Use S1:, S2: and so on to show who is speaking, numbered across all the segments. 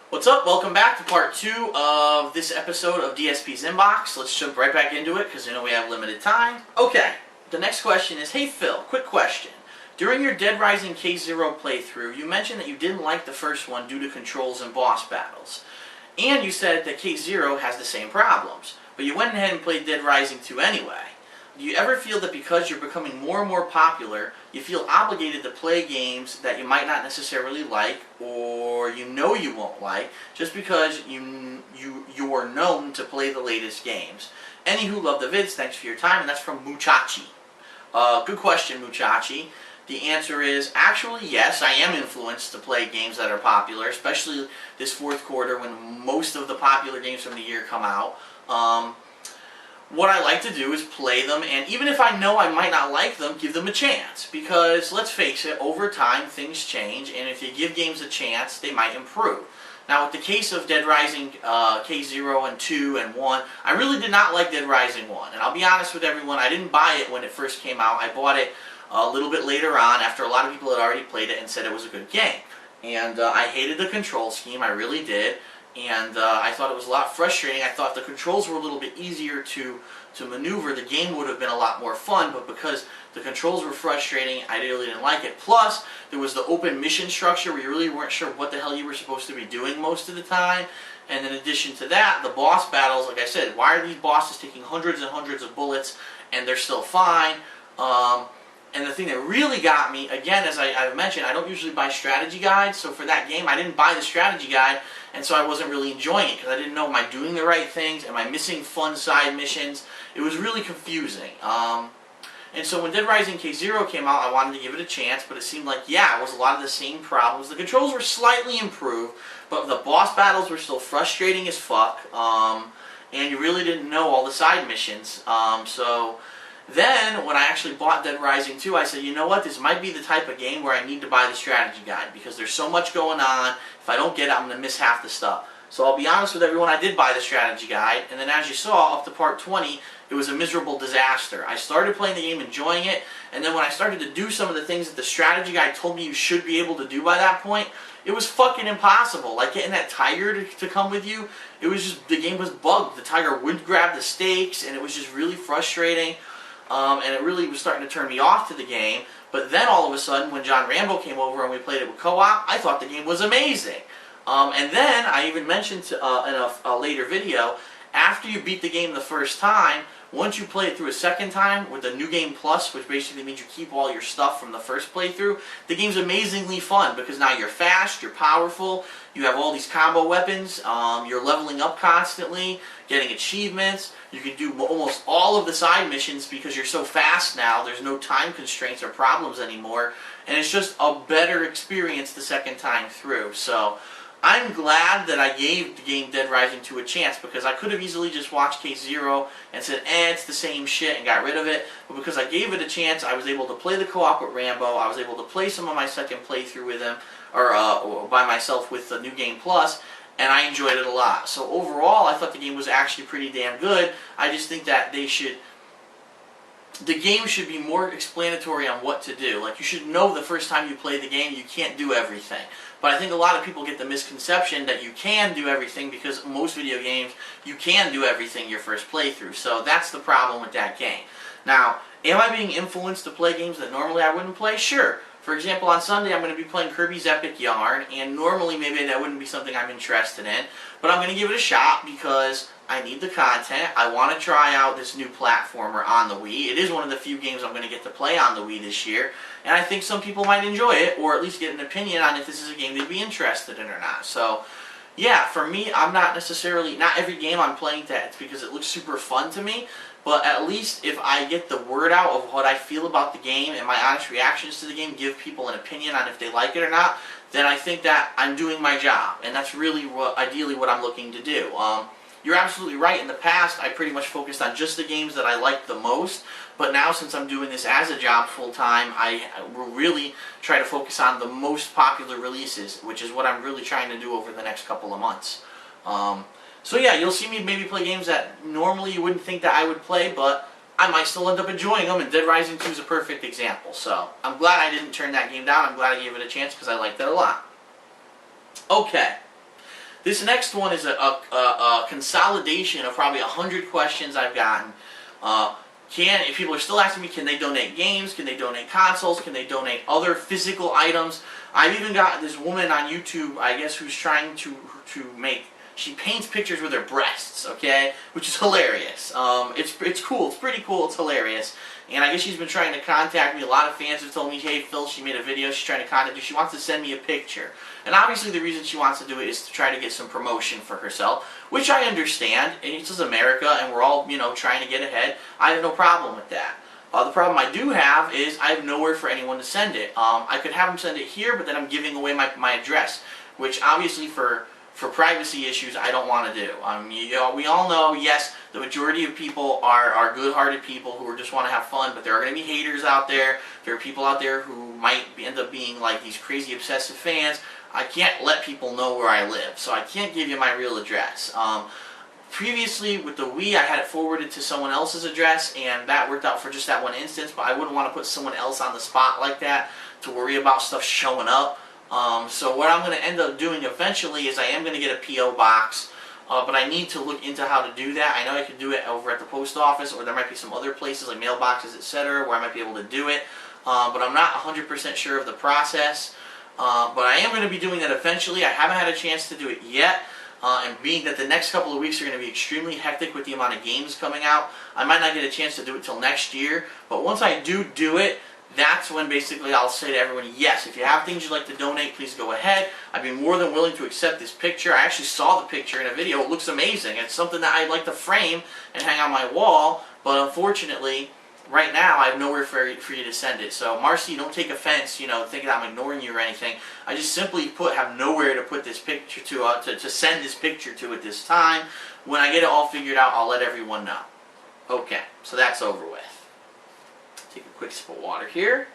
S1: What's up? Welcome back to part 2 of this episode of DSP's Inbox. Let's jump right back into it because we have limited time. Okay, the next question is, hey Phil, quick question. During your Dead Rising K0 playthrough, you mentioned that you didn't like the first one due to controls and boss battles. And you said that K0 has the same problems, but you went ahead and played Dead Rising 2 anyway. Do you ever feel that because you're becoming more and more popular, you feel obligated to play games that you might not necessarily like, or you know you won't like, just because you're known to play the latest games? Anywho, love the vids, thanks for your time, and that's from Muchachi. Good question, Muchachi. The answer is, actually, yes, I am influenced to play games that are popular, especially this fourth quarter when most of the popular games from the year come out. What I like to do is play them, and even if I know I might not like them, give them a chance. Because, let's face it, over time things change, and if you give games a chance, they might improve. Now, with the case of Dead Rising K0 and 2 and 1, I really did not like Dead Rising 1. And I'll be honest with everyone, I didn't buy it when it first came out. I bought it a little bit later on, after a lot of people had already played it and said it was a good game. And I hated the control scheme, I really did. And I thought it was a lot frustrating. I thought the controls were a little bit easier to maneuver. The game would have been a lot more fun, but because the controls were frustrating, I really didn't like it. Plus, there was the open mission structure where you really weren't sure what the hell you were supposed to be doing most of the time. And in addition to that, the boss battles, like I said, why are these bosses taking hundreds and hundreds of bullets and they're still fine? And the thing that really got me, again, as I've mentioned, I don't usually buy strategy guides, so for that game I didn't buy the strategy guide, and so I wasn't really enjoying it, because I didn't know, am I doing the right things, am I missing fun side missions? It was really confusing. And so when Dead Rising K0 came out, I wanted to give it a chance, but it seemed like, yeah, it was a lot of the same problems. The controls were slightly improved, but the boss battles were still frustrating as fuck, and you really didn't know all the side missions. So then, when I actually bought Dead Rising 2, I said, you know what, this might be the type of game where I need to buy the strategy guide, because there's so much going on. If I don't get it, I'm going to miss half the stuff. So I'll be honest with everyone, I did buy the strategy guide, and then as you saw, up to part 20, it was a miserable disaster. I started playing the game, enjoying it, and then when I started to do some of the things that the strategy guide told me you should be able to do by that point, it was fucking impossible. Like getting that tiger to come with you, it was just, the game was bugged. The tiger wouldn't grab the stakes, and it was just really frustrating. And it really was starting to turn me off to the game. But then all of a sudden, when John Rambo came over and we played it with co-op, I thought the game was amazing. And then, I even mentioned in a later video, after you beat the game the first time, once you play it through a second time with the New Game Plus, which basically means you keep all your stuff from the first playthrough, the game's amazingly fun because now you're fast, you're powerful, you have all these combo weapons, you're leveling up constantly, getting achievements, you can do almost all of the side missions because you're so fast now, there's no time constraints or problems anymore, and it's just a better experience the second time through. So I'm glad that I gave the game Dead Rising 2 a chance, because I could have easily just watched K0 and said, it's the same shit, and got rid of it. But because I gave it a chance, I was able to play the co-op with Rambo, I was able to play some of my second playthrough with him, or by myself with the New Game Plus, and I enjoyed it a lot. So overall, I thought the game was actually pretty damn good. I just think that the game should be more explanatory on what to do. Like, you should know the first time you play the game you can't do everything. But I think a lot of people get the misconception that you can do everything, because most video games, you can do everything your first playthrough. So that's the problem with that game. Now, am I being influenced to play games that normally I wouldn't play? Sure. For example, on Sunday I'm going to be playing Kirby's Epic Yarn, and normally maybe that wouldn't be something I'm interested in, but I'm going to give it a shot because I need the content. I want to try out this new platformer on the Wii. It is one of the few games I'm going to get to play on the Wii this year, and I think some people might enjoy it, or at least get an opinion on if this is a game they'd be interested in or not. So, yeah, for me, I'm not every game I'm playing it's because it looks super fun to me, but at least if I get the word out of what I feel about the game and my honest reactions to the game, give people an opinion on if they like it or not, then I think that I'm doing my job, and that's really ideally what I'm looking to do. You're absolutely right. In the past, I pretty much focused on just the games that I liked the most, but now since I'm doing this as a job full-time, I will really try to focus on the most popular releases, which is what I'm really trying to do over the next couple of months. So yeah, you'll see me maybe play games that normally you wouldn't think that I would play, but I might still end up enjoying them, and Dead Rising 2 is a perfect example. So I'm glad I didn't turn that game down. I'm glad I gave it a chance because I liked it a lot. Okay. This next one is a consolidation of probably 100 questions I've gotten. If people are still asking me, can they donate games? Can they donate consoles? Can they donate other physical items? I've even got this woman on YouTube, I guess, who's trying to make. She paints pictures with her breasts, okay, which is hilarious. It's cool. It's pretty cool. It's hilarious. And I guess she's been trying to contact me. A lot of fans have told me, hey, Phil, she made a video. She's trying to contact you. She wants to send me a picture. And obviously the reason she wants to do it is to try to get some promotion for herself, which I understand. This is America, and we're all, trying to get ahead. I have no problem with that. The problem I do have is I have nowhere for anyone to send it. I could have them send it here, but then I'm giving away my address, which obviously for privacy issues, I don't want to do. We all know, yes, the majority of people are good-hearted people who just want to have fun, but there are going to be haters out there. There are people out there who might end up being like these crazy obsessive fans. I can't let people know where I live, so I can't give you my real address. Previously, with the Wii, I had it forwarded to someone else's address, and that worked out for just that one instance, but I wouldn't want to put someone else on the spot like that to worry about stuff showing up. So what I'm going to end up doing eventually is I am going to get a P.O. box, but I need to look into how to do that. I know I could do it over at the post office, or there might be some other places like mailboxes, etc., where I might be able to do it, but I'm not 100% sure of the process. But I am going to be doing that eventually. I haven't had a chance to do it yet, and being that the next couple of weeks are going to be extremely hectic with the amount of games coming out, I might not get a chance to do it till next year, but once I do it, that's when basically I'll say to everyone, yes, if you have things you'd like to donate, please go ahead. I'd be more than willing to accept this picture. I actually saw the picture in a video. It looks amazing. It's something that I'd like to frame and hang on my wall, but unfortunately, right now I have nowhere for you to send it. So Marcy, don't take offense, thinking I'm ignoring you or anything. I just simply have nowhere to put this picture to send this picture to at this time. When I get it all figured out, I'll let everyone know. Okay, so that's over with. Take a quick sip of water here.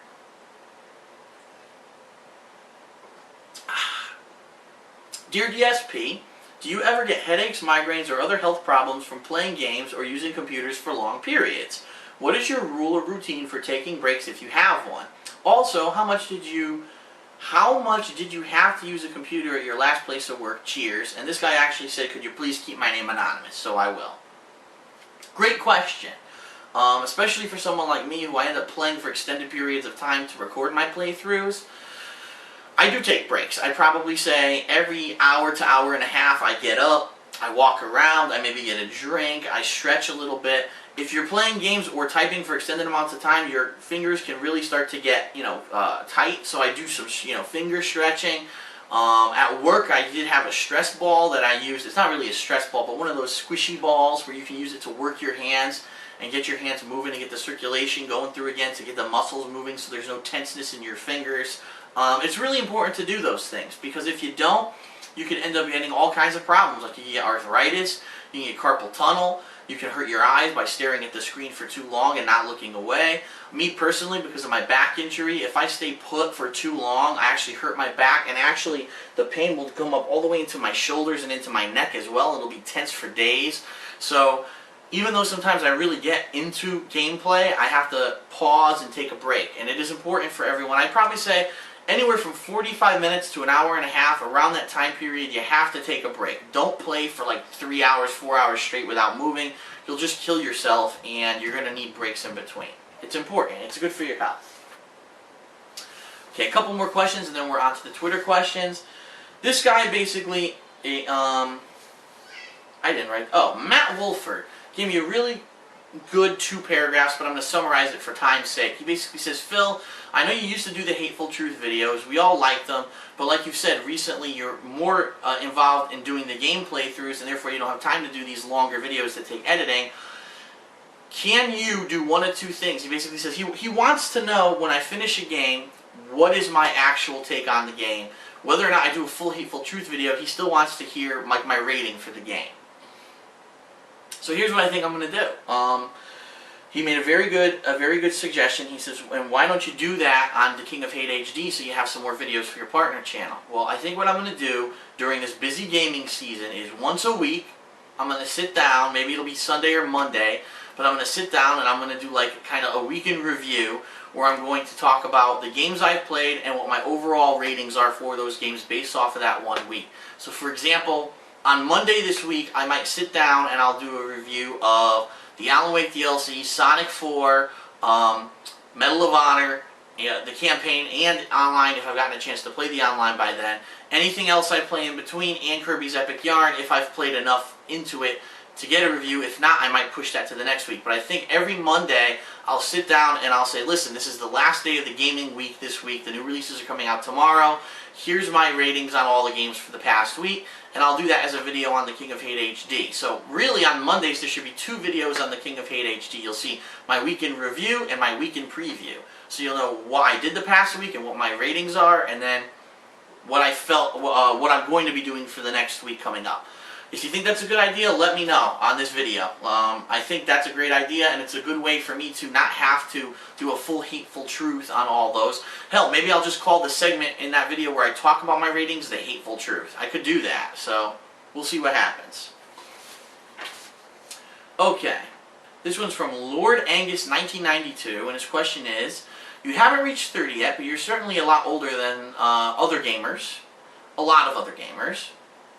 S1: Dear DSP, do you ever get headaches, migraines, or other health problems from playing games or using computers for long periods? What is your rule or routine for taking breaks if you have one? Also, how much did you have to use a computer at your last place of work? Cheers. And this guy actually said, could you please keep my name anonymous? So I will. Great question. Especially for someone like me who I end up playing for extended periods of time to record my playthroughs. I do take breaks. I'd probably say every hour to hour and a half I get up, I walk around, I maybe get a drink, I stretch a little bit. If you're playing games or typing for extended amounts of time, your fingers can really start to get, tight. So I do some, finger stretching. At work, I did have a stress ball that I used. It's not really a stress ball, but one of those squishy balls where you can use it to work your hands and get your hands moving and get the circulation going through again to get the muscles moving so there's no tenseness in your fingers. It's really important to do those things because if you don't, you can end up getting all kinds of problems. Like you can get arthritis, you can get carpal tunnel, you can hurt your eyes by staring at the screen for too long and not looking away. Me personally, because of my back injury, if I stay put for too long, I actually hurt my back, and actually the pain will come up all the way into my shoulders and into my neck as well. It'll be tense for days. So even though sometimes I really get into gameplay, I have to pause and take a break. And it is important for everyone. I'd probably say anywhere from 45 minutes to an hour and a half, around that time period, you have to take a break. Don't play for like 3 hours, 4 hours straight without moving. You'll just kill yourself, and you're going to need breaks in between. It's important. It's good for your health. Okay, a couple more questions, and then we're on to the Twitter questions. This guy basically, I didn't write, Matt Wolford gave me a really good 2 paragraphs, but I'm going to summarize it for time's sake. He basically says, Phil, I know you used to do the Hateful Truth videos. We all liked them, but like you've said, recently you're more involved in doing the game playthroughs, and therefore you don't have time to do these longer videos that take editing. Can you do one of 2 things? He basically says he wants to know when I finish a game, what is my actual take on the game. Whether or not I do a full Hateful Truth video, he still wants to hear my rating for the game. So here's what I think I'm going to do. He made a very good suggestion. He says, and why don't you do that on the King of Hate HD so you have some more videos for your partner channel? Well, I think what I'm going to do during this busy gaming season is once a week, I'm going to sit down, maybe it'll be Sunday or Monday, but I'm going to sit down and I'm going to do like kind of a weekend review where I'm going to talk about the games I've played and what my overall ratings are for those games based off of that 1 week. So for example, on Monday this week, I might sit down and I'll do a review of the Alan Wake DLC, Sonic 4, Medal of Honor, the campaign, and online if I've gotten a chance to play the online by then. Anything else I play in between, and Kirby's Epic Yarn if I've played enough into it to get a review. If not, I might push that to the next week. But I think every Monday I'll sit down and I'll say, listen, this is the last day of the gaming week this week. The new releases are coming out tomorrow. Here's my ratings on all the games for the past week. And I'll do that as a video on the King of Hate HD. So really on Mondays there should be 2 videos on the King of Hate HD. You'll see my weekend review and my weekend preview. So you'll know what I did the past week and what my ratings are, and then what I felt, what I'm going to be doing for the next week coming up. If you think that's a good idea, let me know on this video. I think that's a great idea, and it's a good way for me to not have to do a full Hateful Truth on all those. Hell, maybe I'll just call the segment in that video where I talk about my ratings the Hateful Truth. I could do that, so we'll see what happens. Okay, this one's from Lord Angus 1992, and his question is, you haven't reached 30 yet, but you're certainly a lot older than other gamers. A lot of other gamers.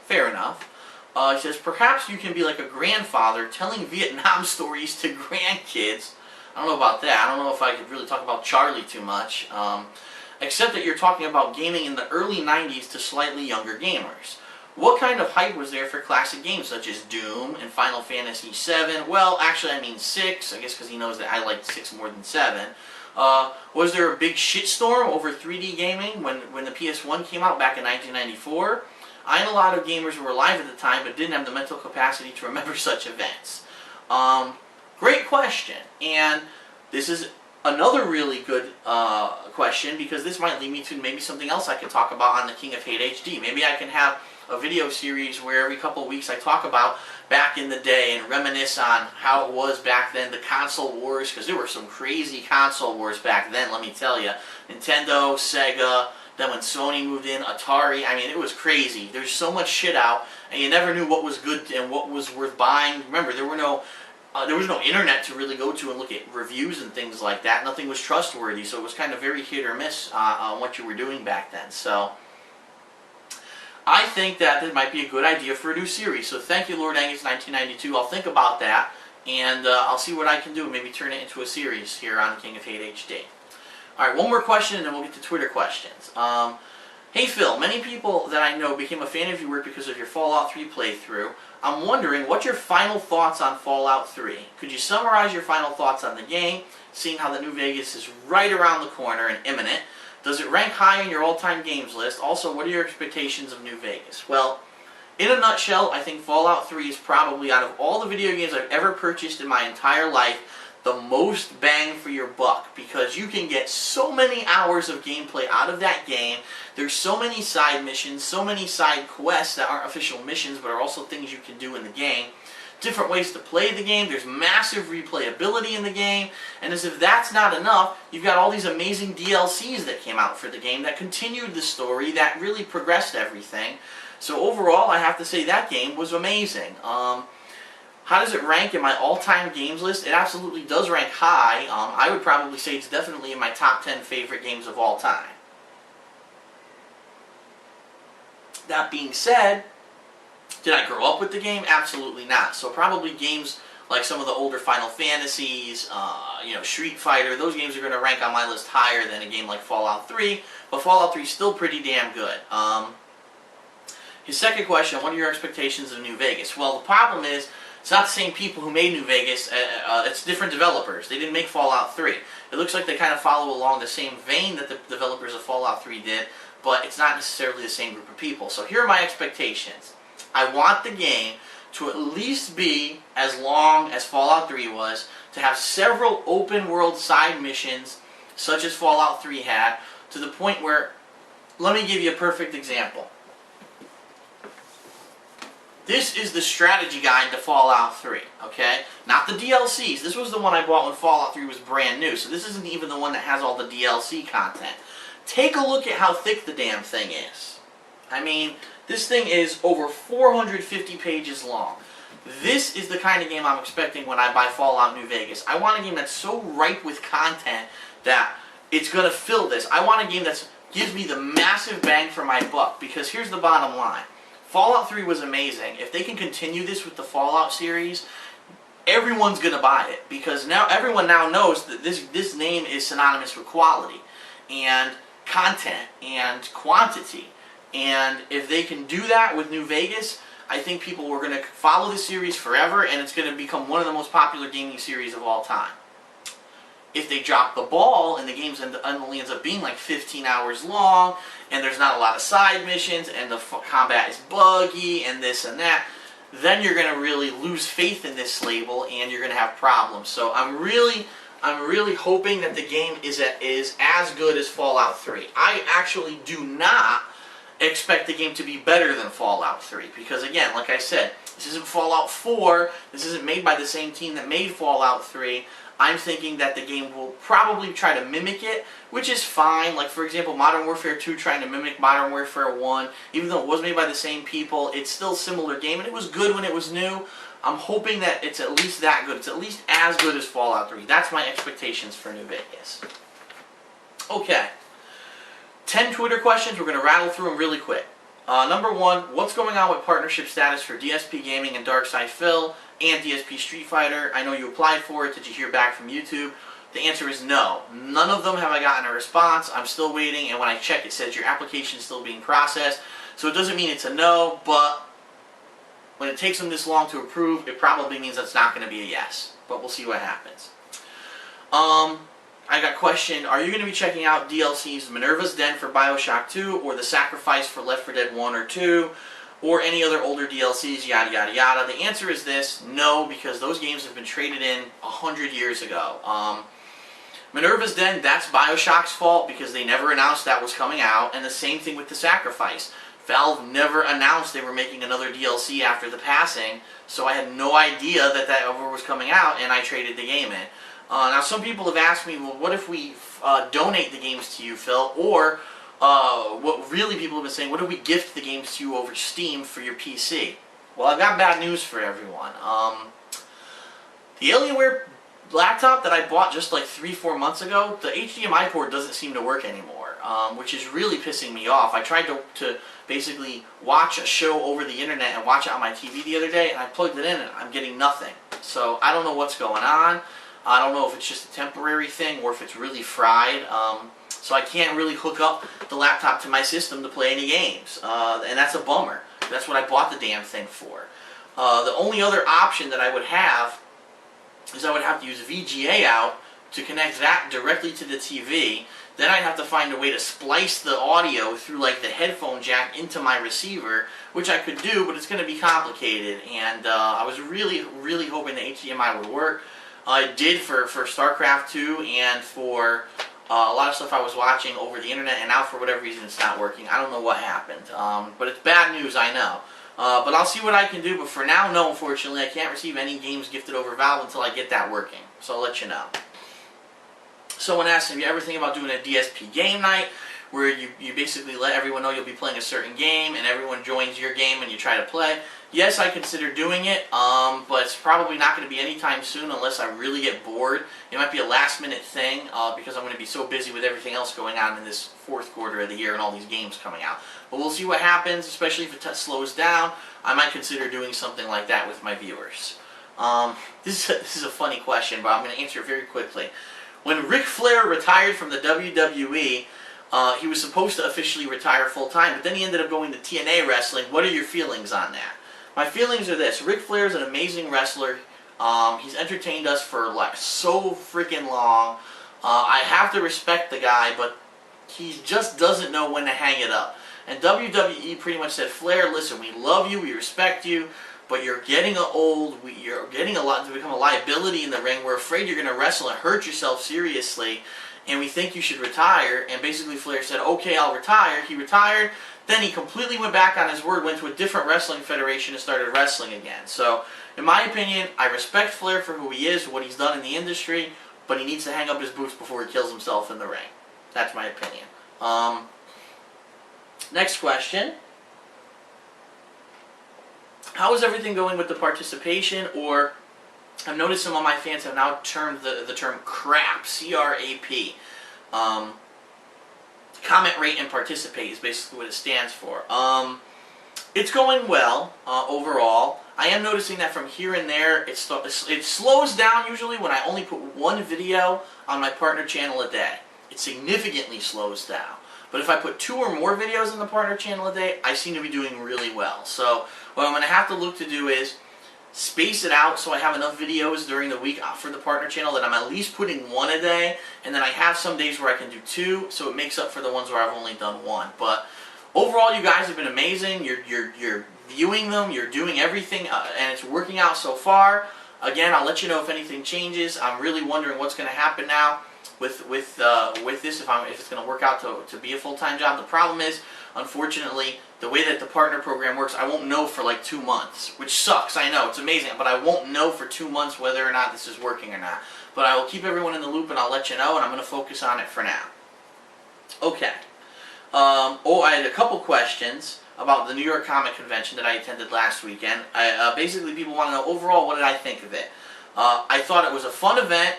S1: Fair enough. He says, perhaps you can be like a grandfather telling Vietnam stories to grandkids. I don't know about that. I don't know if I could really talk about Charlie too much. Except that you're talking about gaming in the early 90s to slightly younger gamers. What kind of hype was there for classic games such as Doom and Final Fantasy VII? Well, actually I mean 6, I guess because he knows that I liked 6 more than 7. Was there a big shitstorm over 3D gaming when the PS1 came out back in 1994? I know a lot of gamers who were alive at the time but didn't have the mental capacity to remember such events. Great question, and this is another really good question because this might lead me to maybe something else I could talk about on the King of Hate HD. Maybe I can have a video series where every couple of weeks I talk about back in the day and reminisce on how it was back then, the console wars, because there were some crazy console wars back then, let me tell you. Nintendo, Sega, then when Sony moved in, Atari, I mean, it was crazy. There's so much shit out, and you never knew what was good and what was worth buying. Remember, there was no internet to really go to and look at reviews and things like that. Nothing was trustworthy, so it was kind of very hit or miss on what you were doing back then. So I think that might be a good idea for a new series. So thank you, Lord Angus 1992. I'll think about that, and I'll see what I can do. Maybe turn it into a series here on King of Hate HD. Alright, one more question and then we'll get to Twitter questions. Hey Phil, many people that I know became a fan of your work because of your Fallout 3 playthrough. I'm wondering, what's your final thoughts on Fallout 3? Could you summarize your final thoughts on the game, seeing how the New Vegas is right around the corner and imminent? Does it rank high in your all-time games list? Also, what are your expectations of New Vegas? Well, in a nutshell, I think Fallout 3 is probably, out of all the video games I've ever purchased in my entire life, the most bang for your buck, because you can get so many hours of gameplay out of that game. There's so many side missions, so many side quests that aren't official missions but are also things you can do in the game. Different ways to play the game. There's massive replayability in the game, and as if that's not enough, you've got all these amazing DLCs that came out for the game that continued the story, that really progressed everything. So overall, I have to say that game was amazing. How does it rank in my all-time games list? It absolutely does rank high. I would probably say it's definitely in my top 10 favorite games of all time. That being said, did I grow up with the game? Absolutely not. So probably games like some of the older Final Fantasies, Street Fighter, those games are going to rank on my list higher than a game like Fallout 3, but Fallout 3 is still pretty damn good. His second question, what are your expectations of New Vegas? Well, the problem is, it's not the same people who made New Vegas, it's different developers. They didn't make Fallout 3. It looks like they kind of follow along the same vein that the developers of Fallout 3 did, but it's not necessarily the same group of people. So here are my expectations. I want the game to at least be as long as Fallout 3 was, to have several open world side missions, such as Fallout 3 had, to the point where, let me give you a perfect example. This is the strategy guide to Fallout 3, okay? Not the DLCs. This was the one I bought when Fallout 3 was brand new, so this isn't even the one that has all the DLC content. Take a look at how thick the damn thing is. I mean, this thing is over 450 pages long. This is the kind of game I'm expecting when I buy Fallout New Vegas. I want a game that's so ripe with content that it's going to fill this. I want a game that gives me the massive bang for my buck, because here's the bottom line. Fallout 3 was amazing. If they can continue this with the Fallout series, everyone's going to buy it, because now everyone now knows that this name is synonymous with quality and content and quantity. And if they can do that with New Vegas, I think people are going to follow the series forever, and it's going to become one of the most popular gaming series of all time. If they drop the ball and the game only ends up being like 15 hours long, and there's not a lot of side missions, and the combat is buggy, and this and that, then you're going to really lose faith in this label, and you're going to have problems. So I'm really hoping that the game is as good as Fallout 3. I actually do not expect the game to be better than Fallout 3, because again, like I said, this isn't Fallout 4, this isn't made by the same team that made Fallout 3. I'm thinking that the game will probably try to mimic it, which is fine. Like, for example, Modern Warfare 2 trying to mimic Modern Warfare 1, even though it was made by the same people, it's still a similar game, and it was good when it was new. I'm hoping that it's at least that good. It's at least as good as Fallout 3. That's my expectations for New Vegas. Okay. 10 Twitter questions. We're going to rattle through them really quick. Number 1, what's going on with partnership status for DSP Gaming and Darkside Phil and DSP Street Fighter? I know you applied for it. Did you hear back from YouTube? The answer is no. None of them have I gotten a response. I'm still waiting, and when I check, it says your application is still being processed. So it doesn't mean it's a no, but when it takes them this long to approve, it probably means that's not going to be a yes. But we'll see what happens. I got questioned, are you going to be checking out DLCs Minerva's Den for Bioshock 2, or The Sacrifice for Left 4 Dead 1 or 2, or any other older DLCs, yada yada yada? The answer is this, no, because those games have been traded in 100 years ago. Minerva's Den, that's Bioshock's fault, because they never announced that was coming out, and the same thing with The Sacrifice. Valve never announced they were making another DLC after the passing, so I had no idea that that ever was coming out, and I traded the game in. Now, some people have asked me, well, what if we donate the games to you, Phil? Or, what really people have been saying, what if we gift the games to you over Steam for your PC? Well, I've got bad news for everyone. The Alienware laptop that I bought just like 3-4 months ago, the HDMI port doesn't seem to work anymore, which is really pissing me off. I tried to basically watch a show over the internet and watch it on my TV the other day, and I plugged it in and I'm getting nothing. So I don't know what's going on. I don't know if it's just a temporary thing or if it's really fried. So I can't really hook up the laptop to my system to play any games. And that's a bummer. That's what I bought the damn thing for. The only other option that I would have is I would have to use VGA out to connect that directly to the TV. Then I'd have to find a way to splice the audio through like the headphone jack into my receiver, which I could do, but it's going to be complicated. And I was really, really hoping the HDMI would work. It did for StarCraft 2 and for a lot of stuff I was watching over the internet, and now for whatever reason it's not working. I don't know what happened, but it's bad news, I know. But I'll see what I can do, but for now, no, unfortunately, I can't receive any games gifted over Valve until I get that working, so I'll let you know. Someone asked if you ever think about doing a DSP game night, where you basically let everyone know you'll be playing a certain game, and everyone joins your game and you try to play. Yes, I consider doing it, but it's probably not going to be anytime soon unless I really get bored. It might be a last-minute thing because I'm going to be so busy with everything else going on in this fourth quarter of the year and all these games coming out. But we'll see what happens, especially if it slows down. I might consider doing something like that with my viewers. This is a funny question, but I'm going to answer it very quickly. When Ric Flair retired from the WWE, he was supposed to officially retire full-time, but then he ended up going to TNA Wrestling. What are your feelings on that? My feelings are this. Ric Flair is an amazing wrestler. He's entertained us for like so freaking long. I have to respect the guy, but he just doesn't know when to hang it up. And WWE pretty much said, Flair, listen, we love you, we respect you, but you're getting old, you're getting to become a liability in the ring. We're afraid you're going to wrestle and hurt yourself seriously, and we think you should retire. And basically Flair said, okay, I'll retire. He retired. Then he completely went back on his word, went to a different wrestling federation and started wrestling again. So, in my opinion, I respect Flair for who he is, what he's done in the industry, but he needs to hang up his boots before he kills himself in the ring. That's my opinion. Next question. How is everything going with the participation? Or, I've noticed some of my fans have now termed the term CRAP, C-R-A-P. Comment, rate, and participate is basically what it stands for. It's going well overall. I am noticing that from here and there, it slows down usually when I only put one video on my partner channel a day. It significantly slows down. But if I put 2 or more videos on the partner channel a day, I seem to be doing really well. So what I'm going to have to look to do is space it out so I have enough videos during the week for the partner channel that I'm at least putting 1 a day, and then I have some days where I can do 2, so it makes up for the ones where I've only done 1. But overall, you guys have been amazing. You're viewing them, you're doing everything, and it's working out so far. Again, I'll let you know if anything changes. I'm really wondering what's going to happen now with this, if it's going to work out to be a full-time job. The problem is, unfortunately, the way that the partner program works, I won't know for like 2 months, which sucks. I know, it's amazing, but I won't know for 2 months whether or not this is working or not. But I will keep everyone in the loop, and I'll let you know, and I'm going to focus on it for now. Okay. I had a couple questions about the New York Comic Convention that I attended last weekend. Basically, people want to know overall what did I think of it. I thought it was a fun event.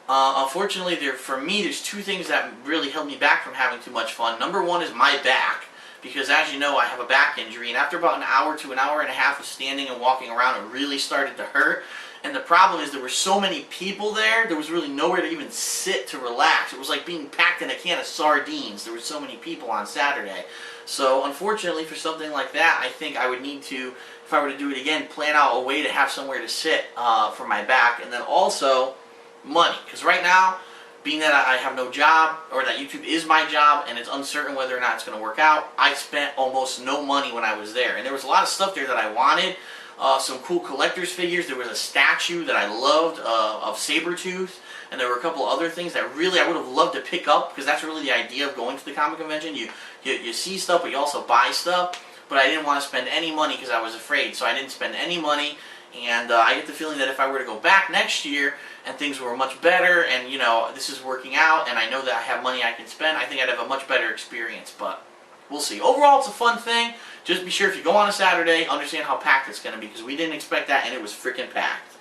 S1: Unfortunately, for me, there's 2 things that really held me back from having too much fun. Number 1 is my back, because as you know, I have a back injury, and after about an hour to an hour and a half of standing and walking around, it really started to hurt. And the problem is there were so many people there was really nowhere to even sit to relax. It was like being packed in a can of sardines. There were so many people on Saturday. So unfortunately, for something like that, I think I would need to, if I were to do it again, plan out a way to have somewhere to sit for my back. And then also money, because right now, being that I have no job, or that YouTube is my job, and it's uncertain whether or not it's going to work out, I spent almost no money when I was there. And there was a lot of stuff there that I wanted. Some cool collector's figures. There was a statue that I loved of Sabretooth, and there were a couple other things that really I would have loved to pick up, because that's really the idea of going to the comic convention. You see stuff, but you also buy stuff. But I didn't want to spend any money because I was afraid, so I didn't spend any money. And I get the feeling that if I were to go back next year and things were much better, and you know this is working out, and I know that I have money I can spend, I think I'd have a much better experience. But we'll see. Overall, it's a fun thing. Just be sure if you go on a Saturday, understand how packed it's going to be, because we didn't expect that, and it was freaking packed.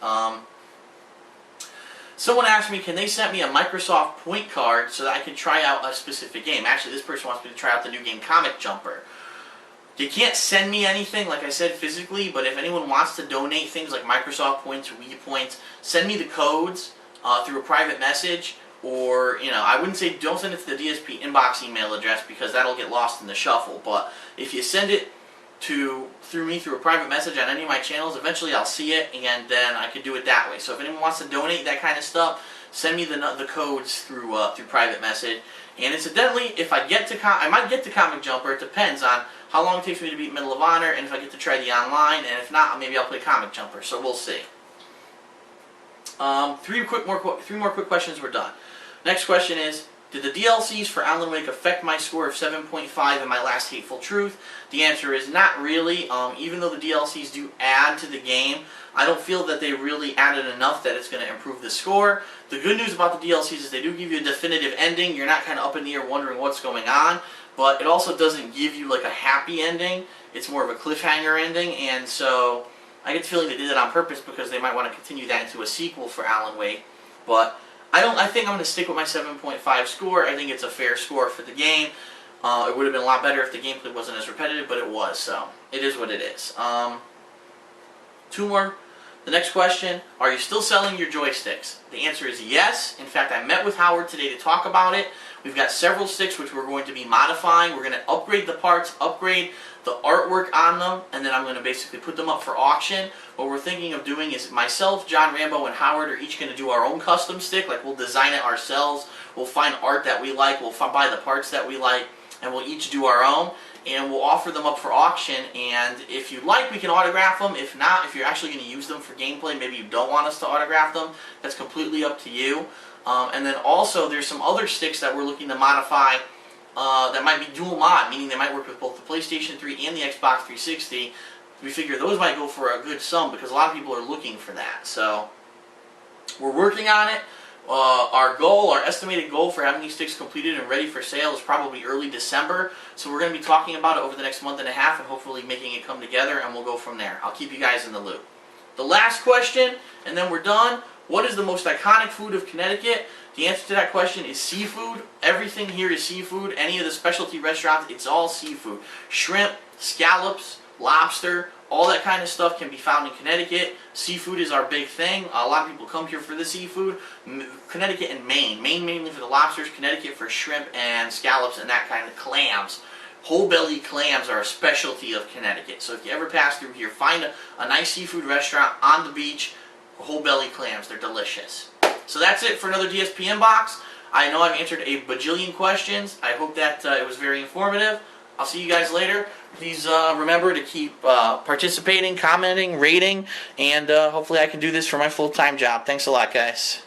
S1: Someone asked me, can they send me a Microsoft point card so that I can try out a specific game? Actually, this person wants me to try out the new game Comic Jumper. You can't send me anything, like I said, physically, but if anyone wants to donate things like Microsoft points or Weeb points, send me the codes through a private message. Or, you know, I wouldn't say don't send it to the DSP inbox email address, because that'll get lost in the shuffle. But if you send it through me through a private message on any of my channels, eventually I'll see it, and then I can do it that way. So if anyone wants to donate that kind of stuff, send me the codes through private message. And incidentally, if I get to I might get to Comic Jumper. It depends on how long it takes me to beat Medal of Honor, and if I get to try the online, and if not, maybe I'll play Comic Jumper. So we'll see. 3 more quick questions. We're done. Next question is, did the DLCs for Alan Wake affect my score of 7.5 in my last Hateful Truth? The answer is not really. Even though the DLCs do add to the game, I don't feel that they really added enough that it's going to improve the score. The good news about the DLCs is they do give you a definitive ending. You're not kind of up in the air wondering what's going on, but it also doesn't give you like a happy ending. It's more of a cliffhanger ending, and so I get the feeling they did it on purpose because they might want to continue that into a sequel for Alan Wake. But I think I'm going to stick with my 7.5 score. I think it's a fair score for the game. It would have been a lot better if the gameplay wasn't as repetitive, but it was, so it is what it is. 2 more. The next question, are you still selling your joysticks? The answer is yes. In fact, I met with Howard today to talk about it. We've got several sticks which we're going to be modifying. We're going to upgrade the parts, upgrade the artwork on them, and then I'm going to basically put them up for auction. What we're thinking of doing is myself, John Rambo, and Howard are each going to do our own custom stick. Like, we'll design it ourselves. We'll find art that we like. We'll buy the parts that we like, and we'll each do our own. And we'll offer them up for auction, and if you like, we can autograph them. If not, if you're actually going to use them for gameplay, maybe you don't want us to autograph them, that's completely up to you. And then also, there's some other sticks that we're looking to modify that might be dual mod, meaning they might work with both the PlayStation 3 and the Xbox 360. We figure those might go for a good sum because a lot of people are looking for that. So, we're working on it. Our estimated goal for having these sticks completed and ready for sale is probably early December. So we're going to be talking about it over the next month and a half and hopefully making it come together, and we'll go from there. I'll keep you guys in the loop. The last question, and then we're done. What is the most iconic food of Connecticut? The answer to that question is seafood. Everything here is seafood. Any of the specialty restaurants, it's all seafood. Shrimp, scallops, lobster, all that kind of stuff can be found in Connecticut. Seafood is our big thing. A lot of people come here for the seafood. Connecticut and Maine. Maine mainly for the lobsters, Connecticut for shrimp and scallops and that kind of clams. Whole belly clams are a specialty of Connecticut. So if you ever pass through here, find a nice seafood restaurant on the beach. Whole belly clams, they're delicious. So that's it for another DSP Inbox. I know I've answered a bajillion questions. I hope that it was very informative. I'll see you guys later. Please remember to keep participating, commenting, rating, and hopefully I can do this for my full-time job. Thanks a lot, guys.